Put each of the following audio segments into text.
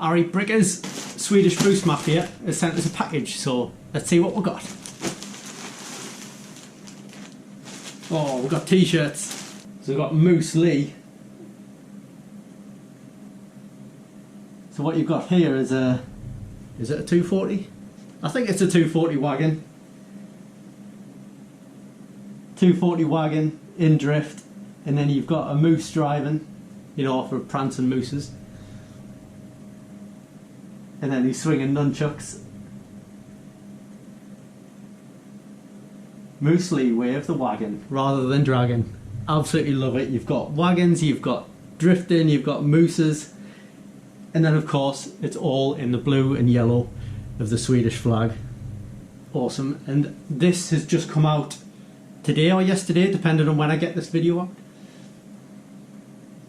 Alright, Brickers, Swedish Boost Mafia has sent us a package, so let's see what we got. Oh, we've got t-shirts. So we've got Moose Lee. So what you've got here is it a 240? I think it's a 240 wagon. 240 wagon in drift, and then you've got a moose driving, you know, for prancing mooses. And then he's swinging nunchucks. Moose Lee wave the wagon rather than dragon. Absolutely love it. You've got wagons, you've got drifting, you've got mooses, and then of course it's all in the blue and yellow of the Swedish flag. Awesome. And this has just come out today or yesterday, depending on when I get this video out.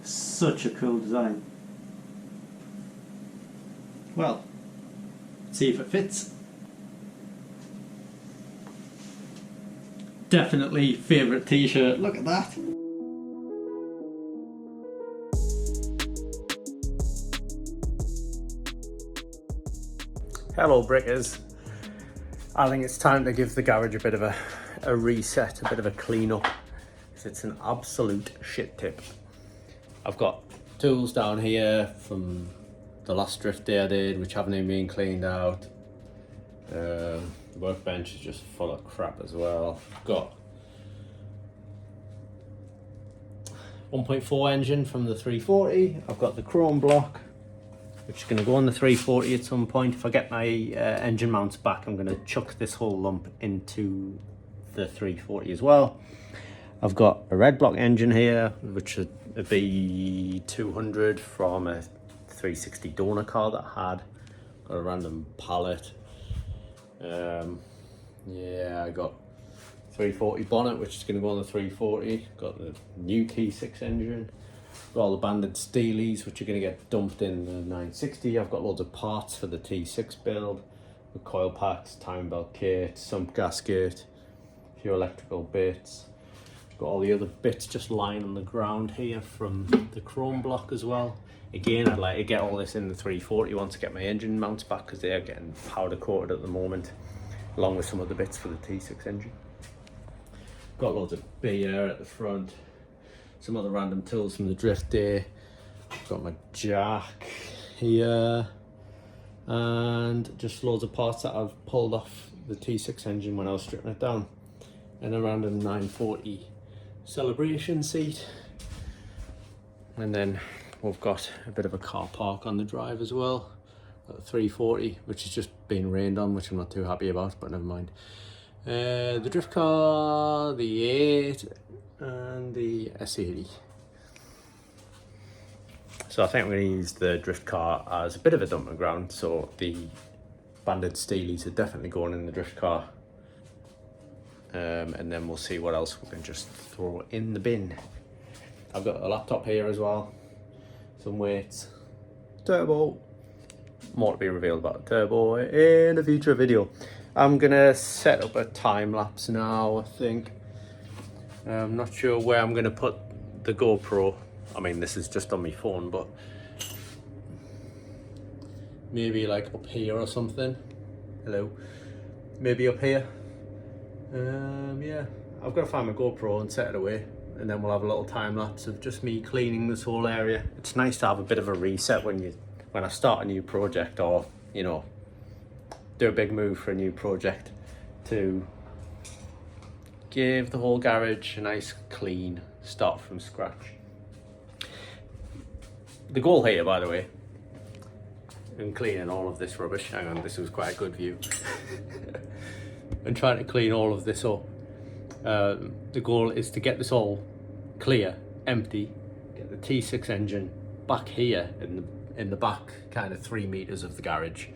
Such a cool design. Well, see if it fits. Definitely favourite t-shirt. Look at that. Hello Brickers. I think it's time to give the garage a bit of a reset, a bit of a clean up, because it's an absolute shit tip. I've got tools down here from the last drift day I did, which haven't even been cleaned out. The workbench is just full of crap as well. I've got 1.4 engine from the 340. I've got the chrome block, which is going to go on the 340 at some point. If I get my engine mounts back, I'm going to chuck this whole lump into the 340 as well. I've got a red block engine here, which is a B200 from a 360 donor car that I had. Got a random pallet. Yeah, I got 340 bonnet, which is going to go on the 340. Got the new T6 engine. Got all the banded steelies, which are going to get dumped in the 960. I've got loads of parts for the T6 build, with coil packs, time belt kit, sump gasket, a few electrical bits. Got all the other bits just lying on the ground here from the chrome block as well. Again, I'd like to get all this in the 340 once I get my engine mounts back, because they are getting powder coated at the moment, along with some of the bits for the T6 engine. Got loads of beer at the front, some other random tools from the drift day. Got my jack here, and just loads of parts that I've pulled off the T6 engine when I was stripping it down. And a random 940 celebration seat. And then we've got a bit of a car park on the drive as well. Got the 340, which has just been rained on, which I'm not too happy about, but never mind. The drift car, the 8, and the S80. So I think I'm going to use the drift car as a bit of a dumping ground, so the banded steelies are definitely going in the drift car. And then we'll see what else we can just throw in the bin. I've got a laptop here as well, some weights, turbo, more to be revealed about the turbo in a future video. I'm gonna set up a time lapse now, I think. I'm not sure where I'm gonna put the GoPro. I mean, this is just on my phone, but maybe like up here or something. Hello, maybe up here. Yeah, I've got to find my GoPro and set it away, and then we'll have a little time lapse of just me cleaning this whole area. It's nice to have a bit of a reset when I start a new project, or you know, do a big move for a new project, to give the whole garage a nice clean start from scratch. The goal here, by the way, in cleaning all of this rubbish, hang on, this was quite a good view, and trying to clean all of this up, the goal is to get this all clear, empty, get the T6 engine back here in the back kind of 3 meters of the garage,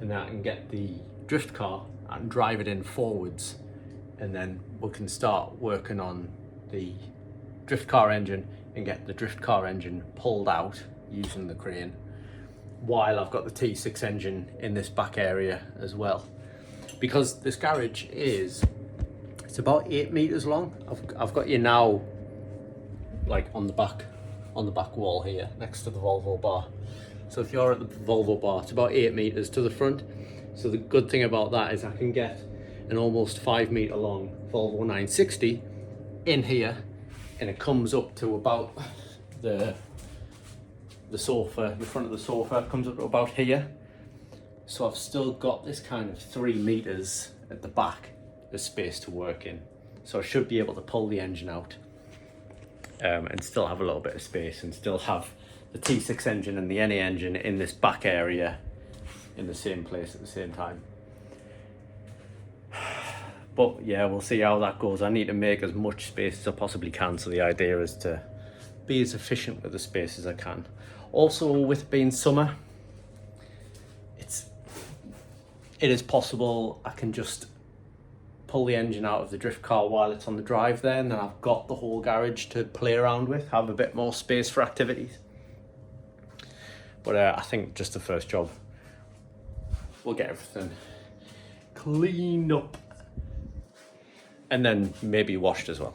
and then I can get the drift car and drive it in forwards, and then we can start working on the drift car engine and get the drift car engine pulled out using the crane, while I've got the T6 engine in this back area as well. Because this garage it's about 8 meters long. I've got you now like on the back wall here next to the Volvo Bar. So if you're at the Volvo Bar, it's about 8 meters to the front. So the good thing about that is I can get an almost 5 meter long Volvo 960 in here, and it comes up to about the sofa, the front of the sofa comes up to about here. So I've still got this kind of 3 meters at the back of space to work in. So I should be able to pull the engine out and still have a little bit of space, and still have the T6 engine and the NA engine in this back area in the same place at the same time. But yeah, we'll see how that goes. I need to make as much space as I possibly can, so the idea is to be as efficient with the space as I can. Also, with being summer, it is possible I can just pull the engine out of the drift car while it's on the drive there, and then I've got the whole garage to play around with, have a bit more space for activities. But I think just the first job, we'll get everything cleaned up and then maybe washed as well.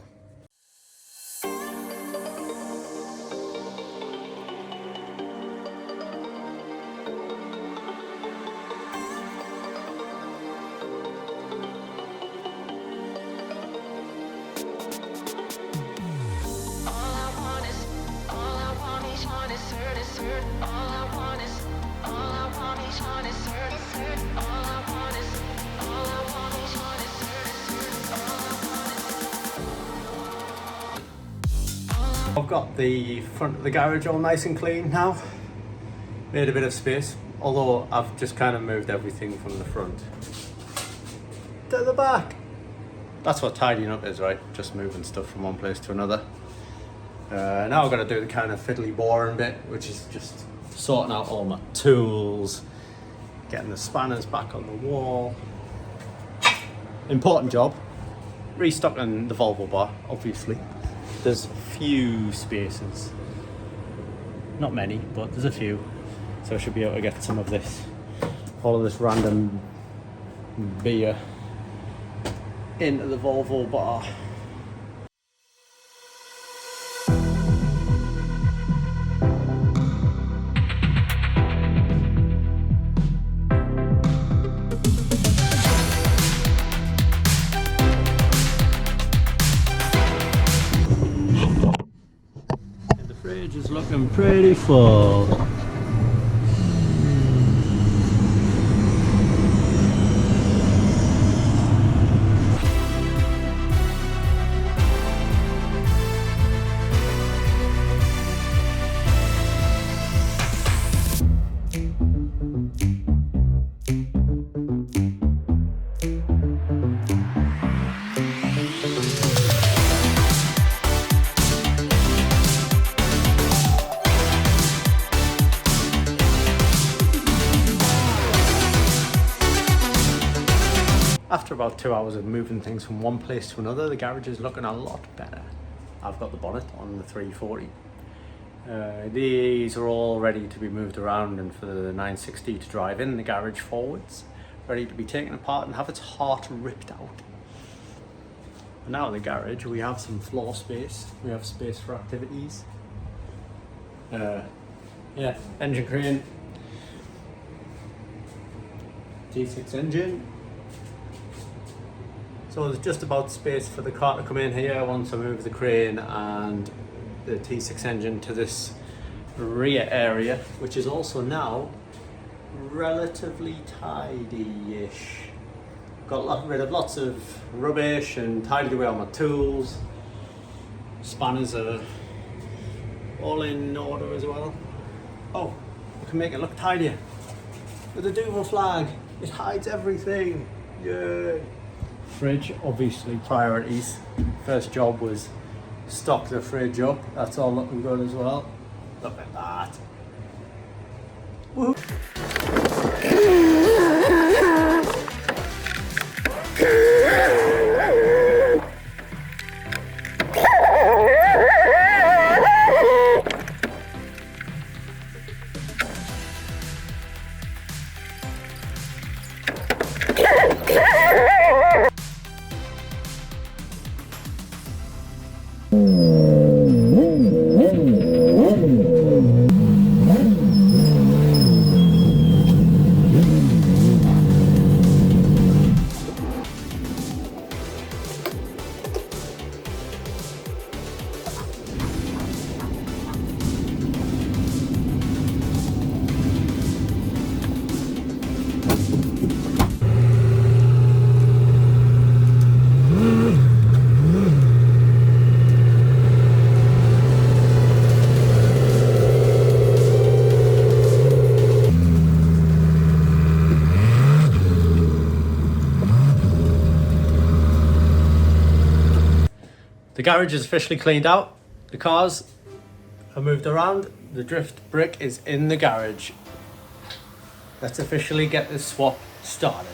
I've got the front of the garage all nice and clean now. Made a bit of space, although I've just kind of moved everything from the front to the back. That's what tidying up is, right? Just moving stuff from one place to another. Now I've got to do the kind of fiddly boring bit, which is just sorting out all my tools, getting the spanners back on the wall. Important job. Restocking the Volvo Bar, obviously. There's few spaces, not many, but there's a few, so I should be able to get some of this, all of this random beer into the Volvo Bar. Fridge is looking pretty full. After about 2 hours of moving things from one place to another, the garage is looking a lot better. I've got the bonnet on the 340. These are all ready to be moved around and for the 960 to drive in the garage forwards, ready to be taken apart and have its heart ripped out. And now in the garage we have some floor space, we have space for activities. Yeah, engine crane, T6 engine. So there's just about space for the car to come in here once I move the crane and the T6 engine to this rear area, which is also now relatively tidy-ish. Got rid of lots of rubbish and tidied away all my tools. Spanners are all in order as well. Oh, we can make it look tidier with the Duval flag. It hides everything. Yay! Fridge, obviously priorities. First job was stock the fridge up. That's all looking good as well. Look at that. Woo. The garage is officially cleaned out. The cars are moved around. The drift brick is in the garage. Let's officially get this swap started.